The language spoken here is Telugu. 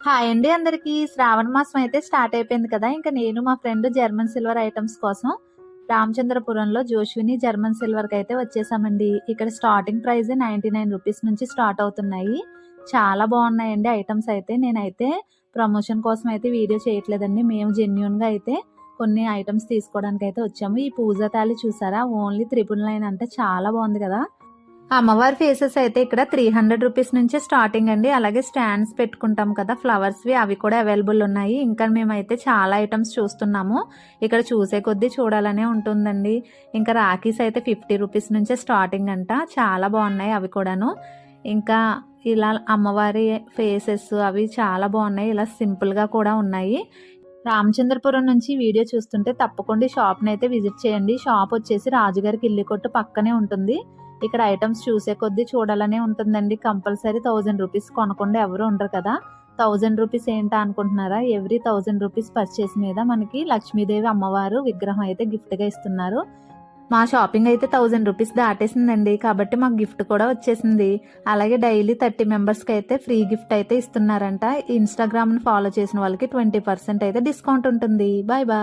హాయ్ అండి అందరికి. శ్రావణ మాసం అయితే స్టార్ట్ అయిపోయింది కదా. ఇంకా నేను మా ఫ్రెండ్ జర్మన్ సిల్వర్ ఐటమ్స్ కోసం రామచంద్రపురంలో జోష్విని జర్మన్ సిల్వర్కి అయితే వచ్చేసామండి. ఇక్కడ స్టార్టింగ్ ప్రైస్ 99 రూపీస్ నుంచి స్టార్ట్ అవుతున్నాయి. చాలా బాగున్నాయండి ఐటమ్స్ అయితే. నేనైతే ప్రమోషన్ కోసం అయితే వీడియో చేయట్లేదండి. మేము జెన్యున్గా అయితే కొన్ని ఐటమ్స్ తీసుకోవడానికి అయితే వచ్చాము. ఈ పూజ తాళి చూసారా, ఓన్లీ 999 అంటే చాలా బాగుంది కదా. అమ్మవారి ఫేసెస్ అయితే ఇక్కడ 300 రూపీస్ నుంచే స్టార్టింగ్ అండి. అలాగే స్టాండ్స్ పెట్టుకుంటాం కదా ఫ్లవర్స్వి, అవి కూడా అవైలబుల్ ఉన్నాయి. ఇంకా మేమైతే చాలా ఐటమ్స్ చూస్తున్నాము. ఇక్కడ చూసే కొద్దీ చూడాలనే ఉంటుందండి. ఇంకా రాఖీస్ అయితే 50 రూపీస్ నుంచే స్టార్టింగ్ అంట. చాలా బాగున్నాయి అవి కూడాను. ఇంకా ఇలా అమ్మవారి ఫేసెస్ అవి చాలా బాగున్నాయి. ఇలా సింపుల్గా కూడా ఉన్నాయి. రామచంద్రపురం నుంచి వీడియో చూస్తుంటే తప్పకుండా షాప్ని అయితే విజిట్ చేయండి. షాప్ వచ్చేసి రాజుగారికి ఇల్లు కొట్టు పక్కనే ఉంటుంది. ఇక్కడ ఐటమ్స్ చూసే కొద్దీ చూడాలనే ఉంటుందండి. కంపల్సరీ 1000 రూపీస్ కొనకుండా ఎవరు ఉండరు కదా. 1000 రూపీస్ ఏంటా అనుకుంటున్నారా? ఎవ్రీ 1000 రూపీస్ పర్చేస్ మీద మనకి లక్ష్మీదేవి అమ్మవారు విగ్రహం అయితే గిఫ్ట్గా ఇస్తున్నారు. మా షాపింగ్ అయితే 1000 రూపీస్ దాటేసిందండి. కాబట్టి మాకు గిఫ్ట్ కూడా వచ్చేసింది. అలాగే డైలీ 30 మెంబర్స్కి అయితే ఫ్రీ గిఫ్ట్ అయితే ఇస్తున్నారంట. ఇన్స్టాగ్రామ్ని ఫాలో చేసిన వాళ్ళకి 20% అయితే డిస్కౌంట్ ఉంటుంది. Bye bye.